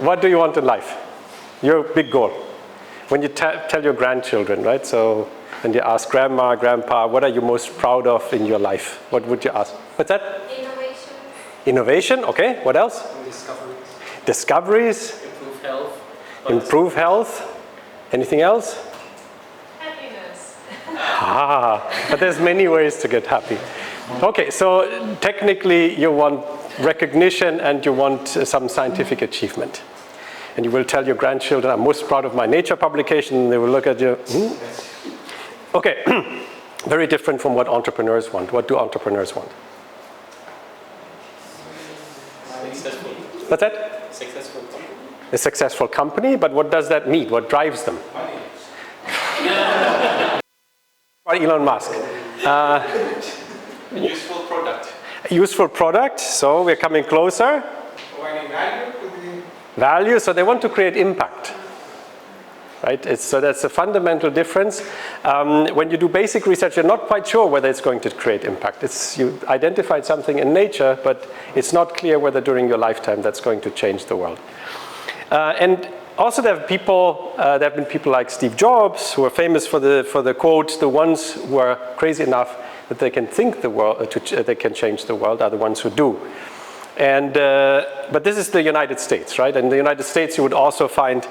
what do you want in life? Your big goal. When you tell your grandchildren, right? So when you ask grandma, grandpa, what are you most proud of in your life? What would you ask? What's that? Innovation. Innovation, okay. What else? Discoveries. Discoveries. Improve health. Improve health. Anything else? Happiness. But there's many ways to get happy. Okay, so technically you want recognition and you want some scientific achievement. And you will tell your grandchildren, I'm most proud of my Nature publication, and they will look at you. Okay, very different from what entrepreneurs want. What do entrepreneurs want? Successful. What's that? Successful company. A successful company, but what does that mean? What drives them? Or Elon Musk. Useful product. A useful product, so we're coming closer. Providing value to the Value, so they want to create impact. Right? So that's a fundamental difference. When you do basic research, you're not quite sure whether it's going to create impact. You identified something in nature, but it's not clear whether during your lifetime that's going to change the world. And also there have been people like Steve Jobs who are famous for the quote, the ones who are crazy enough that they can think the world, they can change the world are the ones who do. And, but this is the United States, right? In the United States, you would also find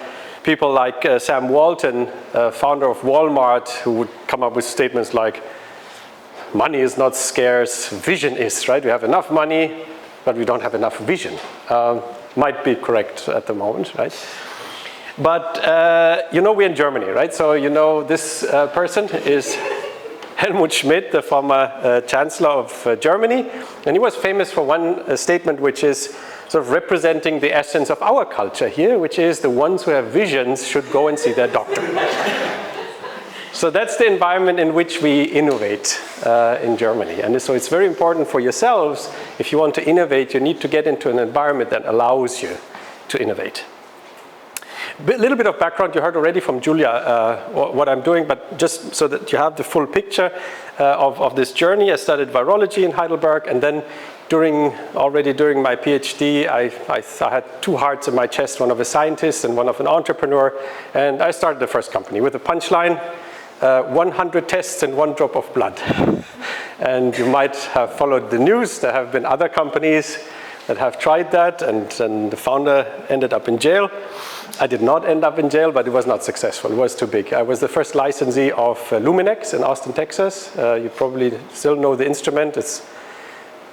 people like Sam Walton, founder of Walmart, who would come up with statements like, money is not scarce, vision is, right? We have enough money, but we don't have enough vision. Might be correct at the moment, right? But, you know, we're in Germany, right? So, you know, this person is Helmut Schmidt, the former Chancellor of Germany, and he was famous for one statement which is sort of representing the essence of our culture here, which is the ones who have visions should go and see their doctor. So that's the environment in which we innovate in Germany. And so it's very important for yourselves, if you want to innovate, you need to get into an environment that allows you to innovate. A little bit of background you heard already from Julia, what I'm doing, but just so that you have the full picture of this journey. I studied virology in Heidelberg, and then already during my PhD, I had two hearts in my chest, one of a scientist and one of an entrepreneur, and I started the first company with a punchline, 100 tests and 1 drop of blood. And you might have followed the news. There have been other companies that have tried that, and the founder ended up in jail. I did not end up in jail, but it was not successful. It was too big. I was the first licensee of Luminex in Austin, Texas. You probably still know the instrument. It's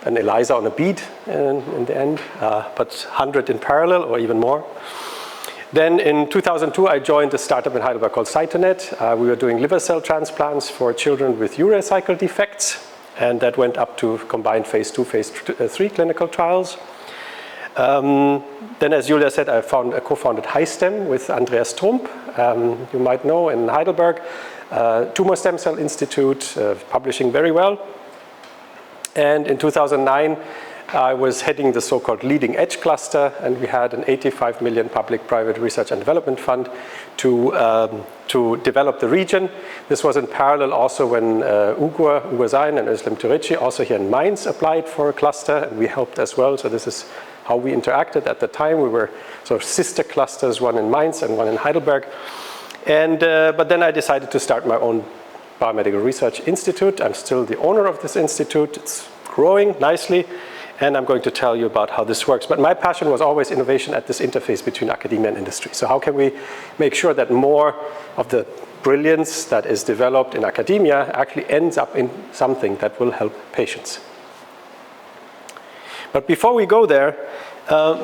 an ELISA on a bead in the end, but 100 in parallel or even more. Then in 2002, I joined a startup in Heidelberg called Cytonet. We were doing liver cell transplants for children with urea cycle defects, and that went up to combined phase 2, phase 3 clinical trials. Then, as Julia said, I co-founded HiStem with Andreas Trump, you might know, in Heidelberg, Tumor Stem Cell Institute, publishing very well. And in 2009, I was heading the so-called leading edge cluster, and we had an 85 million public-private research and development fund to develop the region. This was in parallel also when Ugur Zain and Özlem Türeci, also here in Mainz, applied for a cluster, and we helped as well. So this is how we interacted at the time. We were sort of sister clusters, one in Mainz and one in Heidelberg. And, but then I decided to start my own biomedical research institute. I'm still the owner of this institute. It's growing nicely, and I'm going to tell you about how this works. But my passion was always innovation at this interface between academia and industry. So how can we make sure that more of the brilliance that is developed in academia actually ends up in something that will help patients? But before we go there,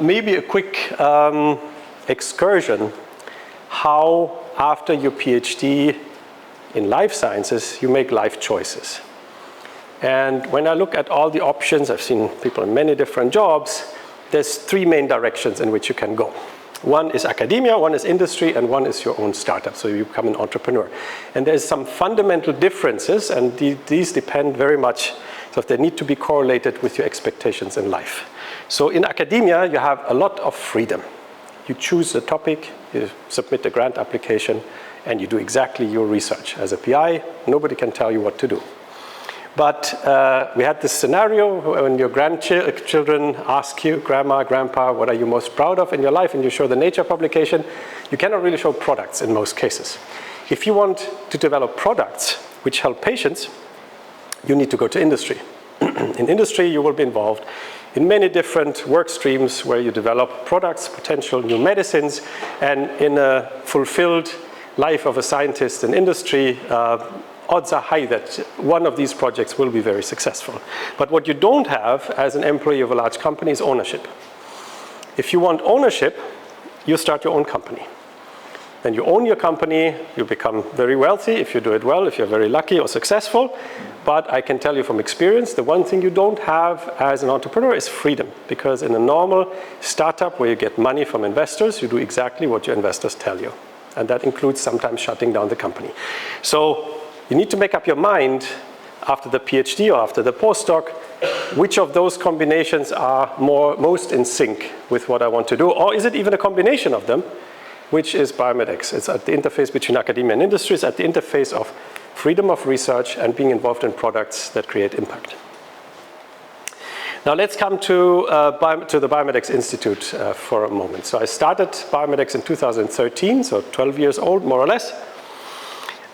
maybe a quick excursion how after your PhD in life sciences, you make life choices. And when I look at all the options, I've seen people in many different jobs, there's 3 main directions in which you can go. One is academia, one is industry, and one is your own startup, so you become an entrepreneur. And there's some fundamental differences, and these depend very much, so they need to be correlated with your expectations in life. So in academia, you have a lot of freedom. You choose the topic, you submit a grant application, and you do exactly your research. As a PI, nobody can tell you what to do. But we had this scenario when your grandchildren ask you, Grandma, Grandpa, what are you most proud of in your life? And you show the Nature publication. You cannot really show products in most cases. If you want to develop products which help patients, you need to go to industry. In industry, you will be involved in many different work streams where you develop products, potential new medicines, and in a fulfilled life of a scientist in industry, odds are high that one of these projects will be very successful. But what you don't have as an employee of a large company is ownership. If you want ownership, you start your own company. Then you own your company, you become very wealthy if you do it well, if you're very lucky or successful. But I can tell you from experience, the one thing you don't have as an entrepreneur is freedom. Because in a normal startup where you get money from investors, you do exactly what your investors tell you. And that includes sometimes shutting down the company. So you need to make up your mind after the PhD or after the postdoc, which of those combinations are most in sync with what I want to do, or is it even a combination of them, which is BioMed X. It's at the interface between academia and industry. It's at the interface of freedom of research and being involved in products that create impact. Now let's come to the BioMed X Institute for a moment. So I started BioMed X in 2013, so 12 years old, more or less,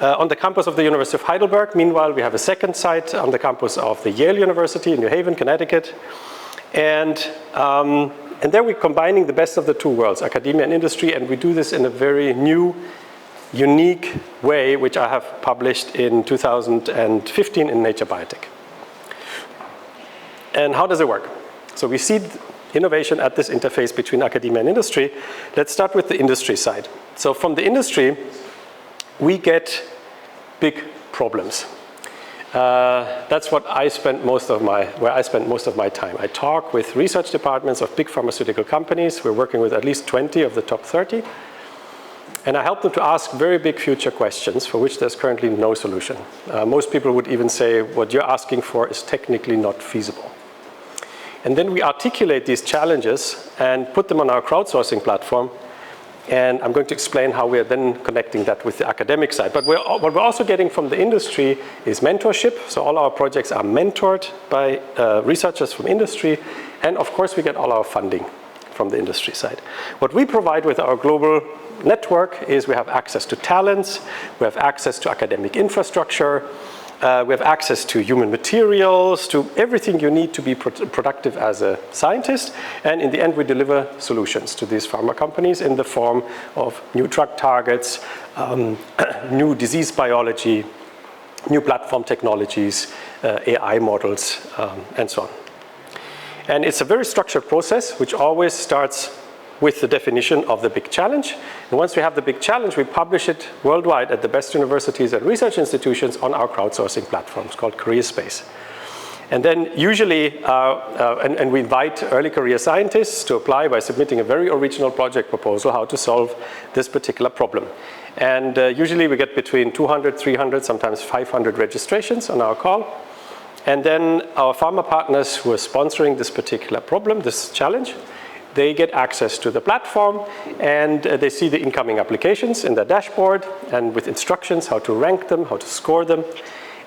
on the campus of the University of Heidelberg. Meanwhile, we have a second site on the campus of the Yale University in New Haven, Connecticut. And there we're combining the best of the two worlds, academia and industry, and we do this in a very new, unique way, which I have published in 2015 in Nature Biotech. And how does it work? So we see innovation at this interface between academia and industry. Let's start with the industry side. So from the industry, we get big problems. That's what I spent where I spent most of my time. I talk with research departments of big pharmaceutical companies. We're working with at least 20 of the top 30. And I help them to ask very big future questions for which there's currently no solution. Most people would even say what you're asking for is technically not feasible. And then we articulate these challenges and put them on our crowdsourcing platform. And I'm going to explain how we are then connecting that with the academic side. But what we're also getting from the industry is mentorship. So all our projects are mentored by researchers from industry. And of course, we get all our funding from the industry side. What we provide with our global network is we have access to talents, we have access to academic infrastructure, we have access to human materials, to everything you need to be productive as a scientist. And in the end, we deliver solutions to these pharma companies in the form of new drug targets, new disease biology, new platform technologies, AI models, and so on. And it's a very structured process, which always starts with the definition of the big challenge. And once we have the big challenge, we publish it worldwide at the best universities and research institutions on our crowdsourcing platforms called CareerSpace. And then usually, and we invite early career scientists to apply by submitting a very original project proposal how to solve this particular problem. And usually we get between 200, 300, sometimes 500 registrations on our call. And then our pharma partners who are sponsoring this particular problem, this challenge, they get access to the platform and they see the incoming applications in their dashboard and with instructions how to rank them, how to score them.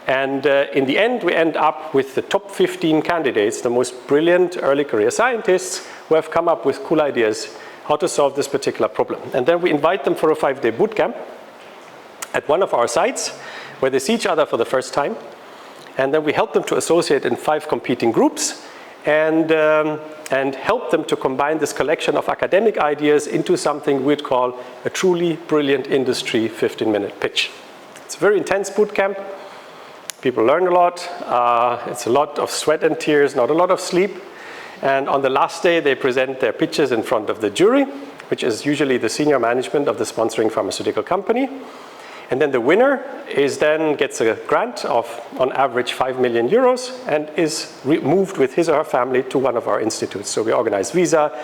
And in the end, we end up with the top 15 candidates, the most brilliant early career scientists who have come up with cool ideas how to solve this particular problem. And then we invite them for a 5-day bootcamp at one of our sites where they see each other for the first time. And then we help them to associate in 5 competing groups and help them to combine this collection of academic ideas into something we'd call a truly brilliant industry 15-minute pitch. It's a very intense boot camp. People learn a lot. It's a lot of sweat and tears, not a lot of sleep. And on the last day, they present their pitches in front of the jury, which is usually the senior management of the sponsoring pharmaceutical company. And then the winner gets a grant of, on average, 5 million euros and is moved with his or her family to one of our institutes. So we organize visa,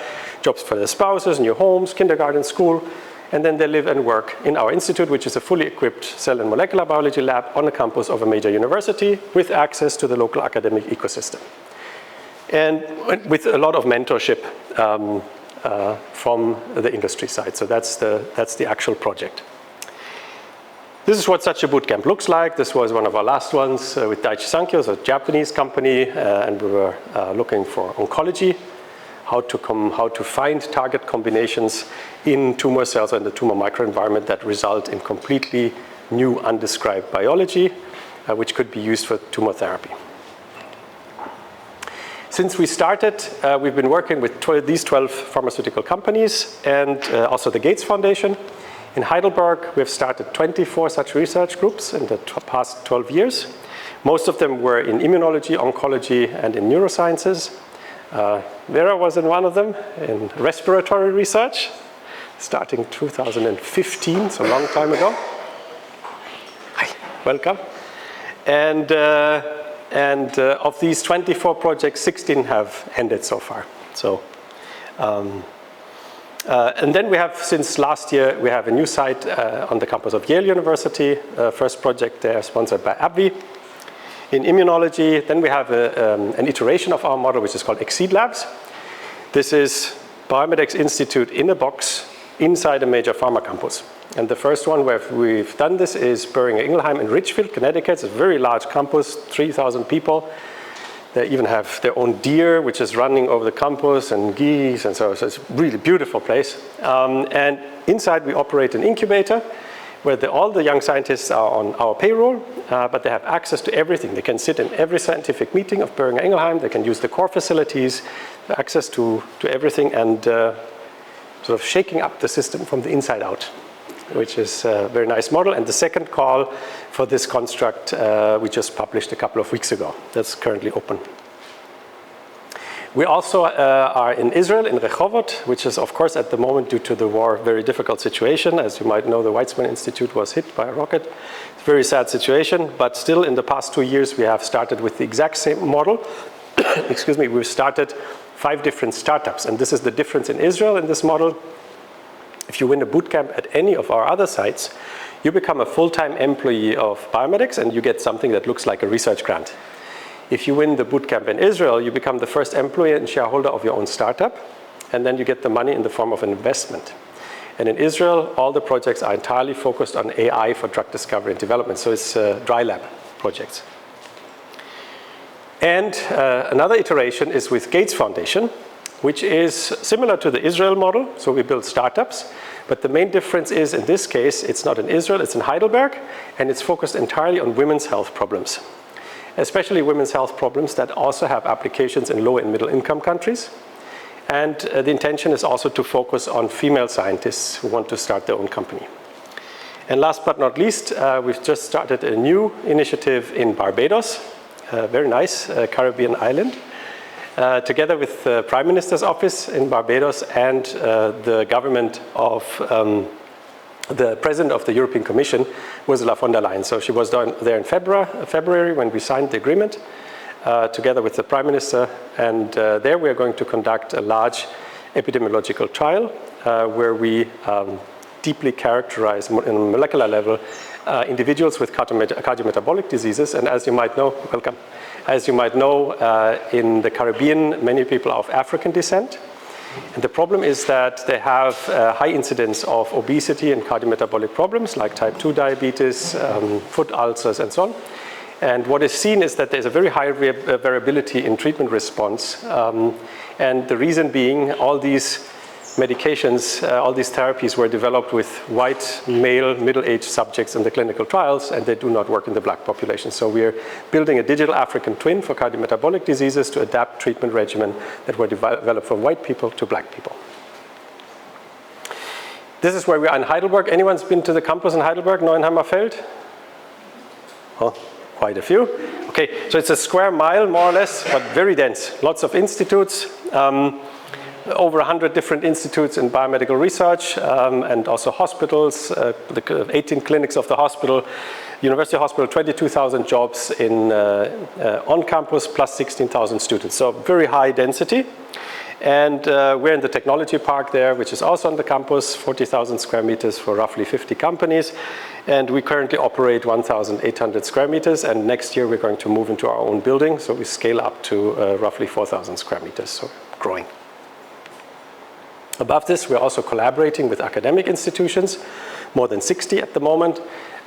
jobs for their spouses, new homes, kindergarten, school, and then they live and work in our institute, which is a fully equipped cell and molecular biology lab on the campus of a major university with access to the local academic ecosystem. And with a lot of mentorship from the industry side. So that's the actual project. This is what such a bootcamp looks like. This was one of our last ones with Daiichi Sankyo, so a Japanese company, and we were looking for oncology, how to find target combinations in tumor cells and the tumor microenvironment that result in completely new undescribed biology, which could be used for tumor therapy. Since we started, we've been working with these 12 pharmaceutical companies and also the Gates Foundation. In Heidelberg, we've started 24 such research groups in the past 12 years. Most of them were in immunology, oncology, and in neurosciences. Vera was in one of them, in respiratory research, starting 2015, so a long time ago. Hi, welcome. And of these 24 projects, 16 have ended so far. So. And then we have, since last year, we have a new site on the campus of Yale University, first project there sponsored by AbbVie. In immunology, then we have an iteration of our model, which is called Exceed Labs. This is BioMed X Institute in a box inside a major pharma campus. And the first one where we've done this is Boehringer Ingelheim in Ridgefield, Connecticut. It's a very large campus, 3,000 people. They even have their own deer, which is running over the campus, and geese, and so it's a really beautiful place. And inside we operate an incubator where all the young scientists are on our payroll, but they have access to everything. They can sit in every scientific meeting of Boehringer Ingelheim. They can use the core facilities, access to everything, and sort of shaking up the system from the inside out, which is a very nice model. And the second call for this construct we just published a couple of weeks ago. That's currently open. We also are in Israel, in Rehovot, which is, of course, at the moment, due to the war, a very difficult situation. As you might know, the Weizmann Institute was hit by a rocket. It's a very sad situation, but still, in the past 2 years, we have started with the exact same model. Excuse me, we've started 5 different startups, and this is the difference in Israel in this model. If you win a bootcamp at any of our other sites, you become a full-time employee of BioMed X and you get something that looks like a research grant. If you win the bootcamp in Israel, you become the first employee and shareholder of your own startup, and then you get the money in the form of an investment. And in Israel, all the projects are entirely focused on AI for drug discovery and development, so it's dry lab projects. And another iteration is with Gates Foundation, which is similar to the Israel model. So we build startups, but the main difference is, in this case, it's not in Israel, it's in Heidelberg, and it's focused entirely on women's health problems, especially women's health problems that also have applications in low and middle income countries. And the intention is also to focus on female scientists who want to start their own company. And last but not least, we've just started a new initiative in Barbados, a very nice Caribbean island, together with the Prime Minister's office in Barbados and the government of the President of the European Commission, Ursula von der Leyen. So she was there in February when we signed the agreement together with the Prime Minister. And there we are going to conduct a large epidemiological trial where we deeply characterize on a molecular level individuals with cardiometabolic diseases. And as you might know, welcome. As you might know, in the Caribbean, many people are of African descent. And the problem is that they have a high incidence of obesity and cardiometabolic problems like type 2 diabetes, foot ulcers, and so on. And what is seen is that there's a very high variability in treatment response. And the reason being, all these medications, all these therapies were developed with white, male, middle-aged subjects in the clinical trials, and they do not work in the black population. So we're building a digital African twin for cardiometabolic diseases to adapt treatment regimen that were developed from white people to black people. This is where we are in Heidelberg. Anyone's been to the campus in Heidelberg, Neuenheimer Feld? Oh, quite a few. Okay, so it's a square mile, more or less, but very dense. Lots of institutes. Over 100 different institutes in biomedical research, and also hospitals, the 18 clinics of the hospital, University Hospital, 22,000 jobs on campus, plus 16,000 students. So very high density. And we're in the technology park there, which is also on the campus, 40,000 square meters for roughly 50 companies. And we currently operate 1,800 square meters. And next year, we're going to move into our own building. So we scale up to roughly 4,000 square meters, so growing. Above this, we're also collaborating with academic institutions, more than 60 at the moment.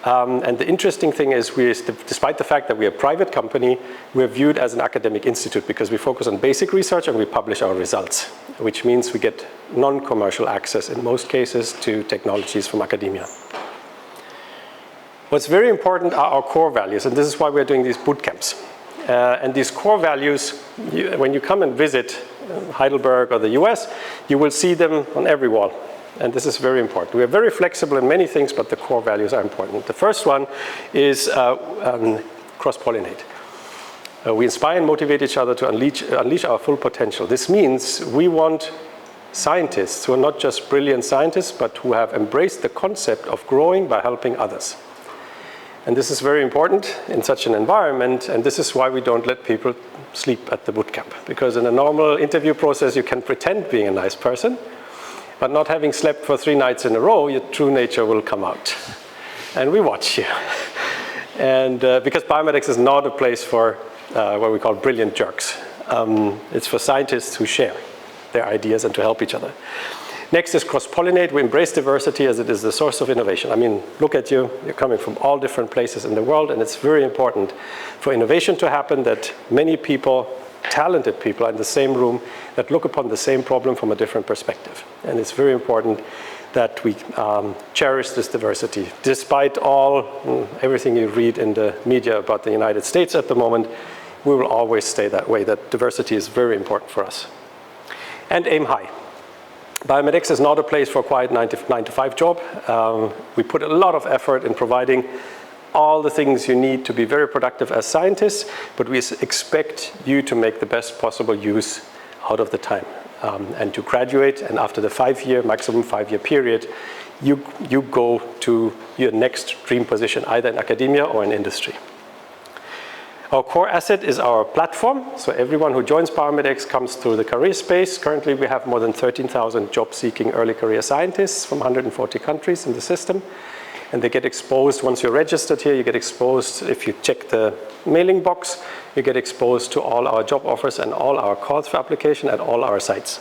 And the interesting thing is, despite the fact that we are a private company, we're viewed as an academic institute because we focus on basic research and we publish our results, which means we get non-commercial access in most cases to technologies from academia. What's very important are our core values, and this is why we're doing these boot camps. And these core values, when you come and visit Heidelberg or the US, you will see them on every wall. And this is very important. We are very flexible in many things, but the core values are important. The first one is cross-pollinate. We inspire and motivate each other to unleash our full potential. This means we want scientists who are not just brilliant scientists, but who have embraced the concept of growing by helping others. And this is very important in such an environment, and this is why we don't let people sleep at the bootcamp. Because in a normal interview process, you can pretend being a nice person, but not having slept for 3 nights in a row, your true nature will come out. And we watch you. And because BioMed X is not a place for what we call brilliant jerks. It's for scientists who share their ideas and to help each other. Next is cross-pollinate. We embrace diversity as it is the source of innovation. I mean, look at you. You're coming from all different places in the world, and it's very important for innovation to happen that many people, talented people, are in the same room that look upon the same problem from a different perspective. And it's very important that we cherish this diversity. Despite everything you read in the media about the United States at the moment, we will always stay that way, that diversity is very important for us. And aim high. BioMed X is not a place for a quiet 9-to-5 job. We put a lot of effort in providing all the things you need to be very productive as scientists, but we expect you to make the best possible use out of the time and to graduate, and after the maximum 5-year period, you go to your next dream position, either in academia or in industry. Our core asset is our platform. So everyone who joins BioMed X comes through the career space. Currently, we have more than 13,000 job-seeking early career scientists from 140 countries in the system. And they get exposed, once you're registered here, you get exposed, if you check the mailing box, you get exposed to all our job offers and all our calls for application at all our sites.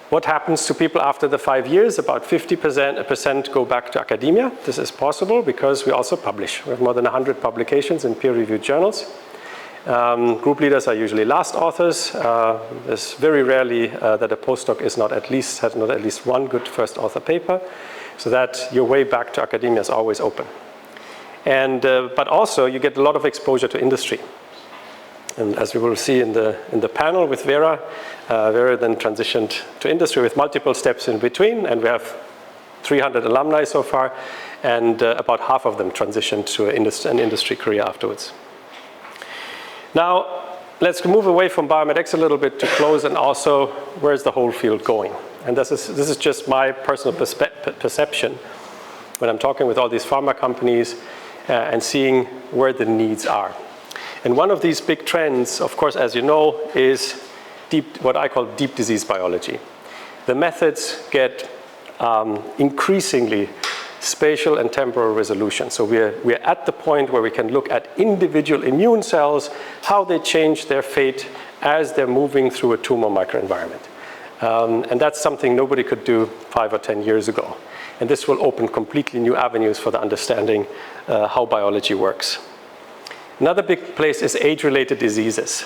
What happens to people after the 5 years? About 50% go back to academia. This is possible because we also publish. We have more than 100 publications in peer-reviewed journals. Group leaders are usually last authors. There's very rarely that a postdoc has not at least one good first author paper, so that your way back to academia is always open. And but also you get a lot of exposure to industry. And as we will see in the panel with Vera, Vera then transitioned to industry with multiple steps in between, and we have 300 alumni so far, and about half of them transitioned to an industry career afterwards. Now, let's move away from BioMed X a little bit to close, and also where's the whole field going? And this is just my personal perception when I'm talking with all these pharma companies and seeing where the needs are. And one of these big trends, of course, as you know, is what I call deep disease biology. The methods get increasingly spatial and temporal resolution. So we're at the point where we can look at individual immune cells, how they change their fate as they're moving through a tumor microenvironment. And that's something nobody could do 5 or 10 years ago. And this will open completely new avenues for the understanding how biology works. Another big place is age-related diseases.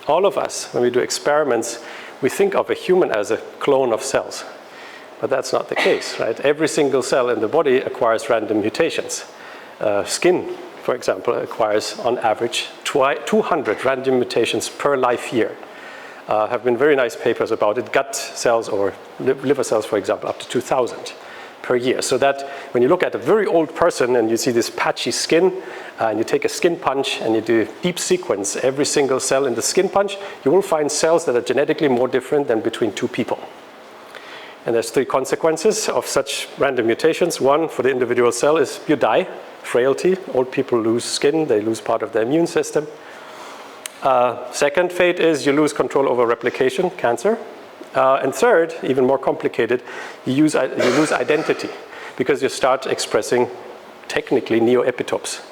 All of us, when we do experiments, we think of a human as a clone of cells. But that's not the case, right? Every single cell in the body acquires random mutations. Skin, for example, acquires on average 200 random mutations per life year. Have been very nice papers about it. Gut cells or liver cells, for example, up to 2,000 per year. So that when you look at a very old person and you see this patchy skin, and you take a skin punch and you do deep sequence every single cell in the skin punch, you will find cells that are genetically more different than between 2 people. And there's 3 consequences of such random mutations. One, for the individual cell, is you die, frailty. Old people lose skin, they lose part of their immune system. Second fate is you lose control over replication, cancer. And third, even more complicated, you lose identity because you start expressing technically neoepitopes.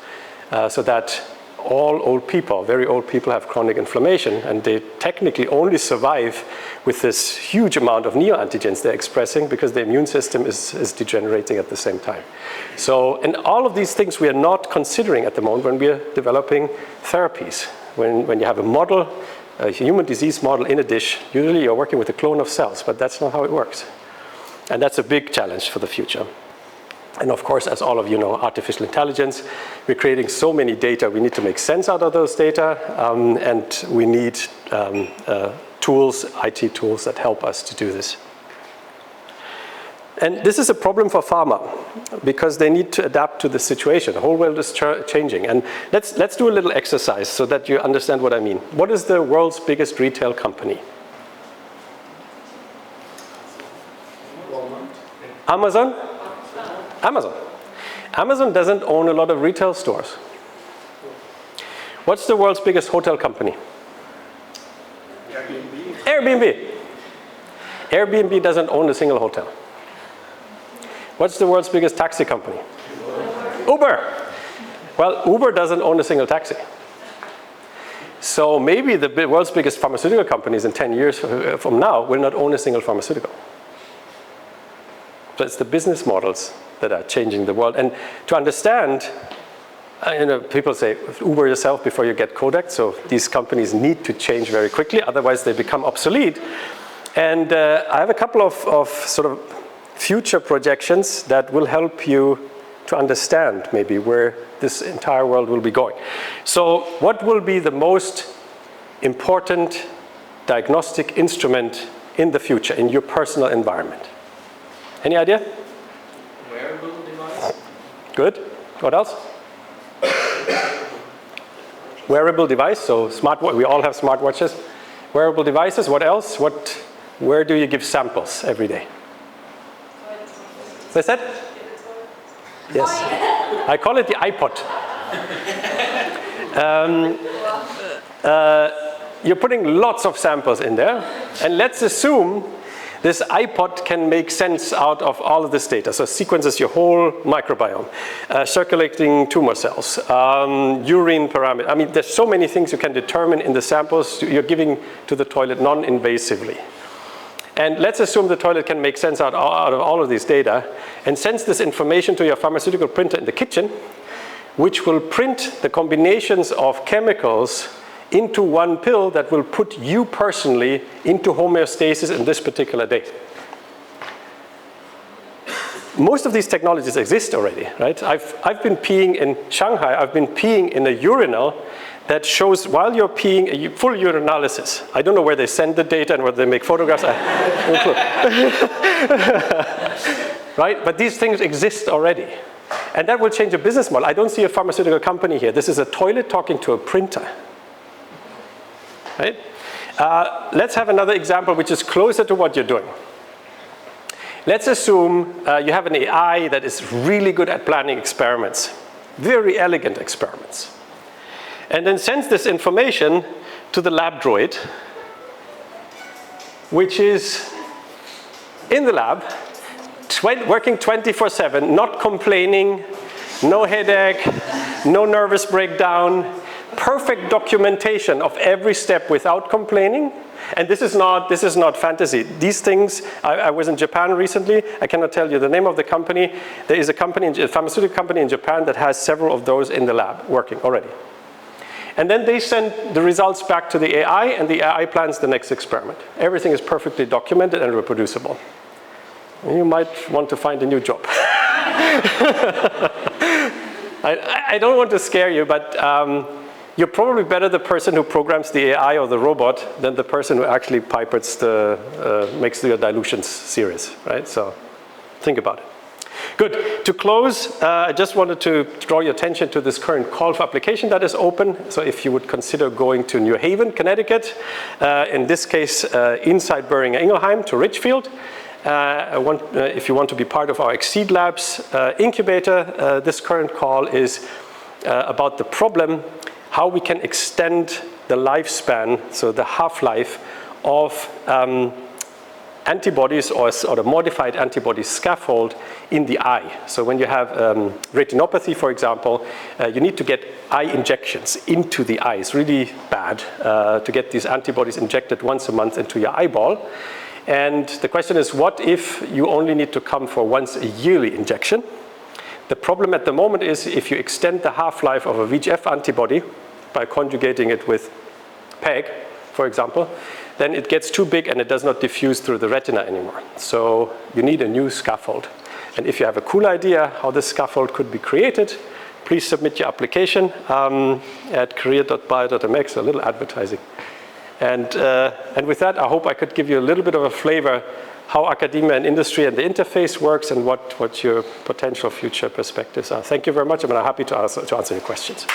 So that all old people, very old people have chronic inflammation, and they technically only survive with this huge amount of neoantigens they're expressing because the immune system is degenerating at the same time. So, and all of these things we are not considering at the moment when we are developing therapies. When you have a model, a human disease model in a dish, usually you're working with a clone of cells, but that's not how it works. And that's a big challenge for the future. And of course, as all of you know, artificial intelligence, we're creating so many data, we need to make sense out of those data, and we need tools, IT tools that help us to do this. And this is a problem for pharma, because they need to adapt to the situation. The whole world is changing. And let's do a little exercise so that you understand what I mean. What is the world's biggest retail company? Amazon? Amazon. Amazon doesn't own a lot of retail stores. What's the world's biggest hotel company? Airbnb. Airbnb doesn't own a single hotel. What's the world's biggest taxi company? Uber. Well, Uber doesn't own a single taxi. So maybe the world's biggest pharmaceutical companies in 10 years from now will not own a single pharmaceutical. So it's the business models that are changing the world. And to understand, people say, Uber yourself before you get Kodak. So these companies need to change very quickly, otherwise they become obsolete. And I have a couple of sort of future projections that will help you to understand maybe where this entire world will be going. So what will be the most important diagnostic instrument in the future, in your personal environment? Any idea? Wearable device. Good. What else? Wearable device, so we all have smartwatches. Wearable devices, what else? Where do you give samples every day? What's that? Yes. I call it the iPod. You're putting lots of samples in there, and let's assume this iPod can make sense out of all of this data. So it sequences your whole microbiome, circulating tumor cells, urine parameters. I mean, there's so many things you can determine in the samples you're giving to the toilet non-invasively. And let's assume the toilet can make sense out of all of these data and sends this information to your pharmaceutical printer in the kitchen, which will print the combinations of chemicals into one pill that will put you personally into homeostasis in this particular day. Most of these technologies exist already, right? I've been peeing in Shanghai, I've been peeing in a urinal that shows while you're peeing a full urinalysis. I don't know where they send the data and whether they make photographs. Right? But these things exist already. And that will change a business model. I don't see a pharmaceutical company here. This is a toilet talking to a printer. Right? Let's have another example which is closer to what you're doing. Let's assume you have an AI that is really good at planning experiments, very elegant experiments, and then sends this information to the lab droid, which is in the lab, working 24/7, not complaining, no headache, no nervous breakdown, perfect documentation of every step without complaining. And this is not fantasy. These things, I was in Japan recently. I cannot tell you the name of the company. There is a pharmaceutical company in Japan that has several of those in the lab working already. And then they send the results back to the AI, and the AI plans the next experiment. Everything is perfectly documented and reproducible. You might want to find a new job. I don't want to scare you, but you're probably better the person who programs the AI or the robot than the person who actually makes your dilutions serious, right? So think about it. Good. To close, I just wanted to draw your attention to this current call for application that is open. So if you would consider going to New Haven, Connecticut, in this case, inside Boehringer Ingelheim to Ridgefield. If you want to be part of our Exceed Labs incubator, this current call is about the problem, how we can extend the lifespan, so the half-life of antibodies or the modified antibody scaffold in the eye. So when you have retinopathy, for example, you need to get eye injections into the eye. It's really bad to get these antibodies injected once a month into your eyeball. And the question is, what if you only need to come for once a yearly injection? The problem at the moment is if you extend the half-life of a VEGF antibody by conjugating it with PEG, for example, then it gets too big and it does not diffuse through the retina anymore. So you need a new scaffold. And if you have a cool idea how this scaffold could be created, please submit your application at career.bio.mx, a little advertising. And with that, I hope I could give you a little bit of a flavor how academia and industry and the interface works and what your potential future perspectives are. Thank you very much. I'm happy to answer your questions.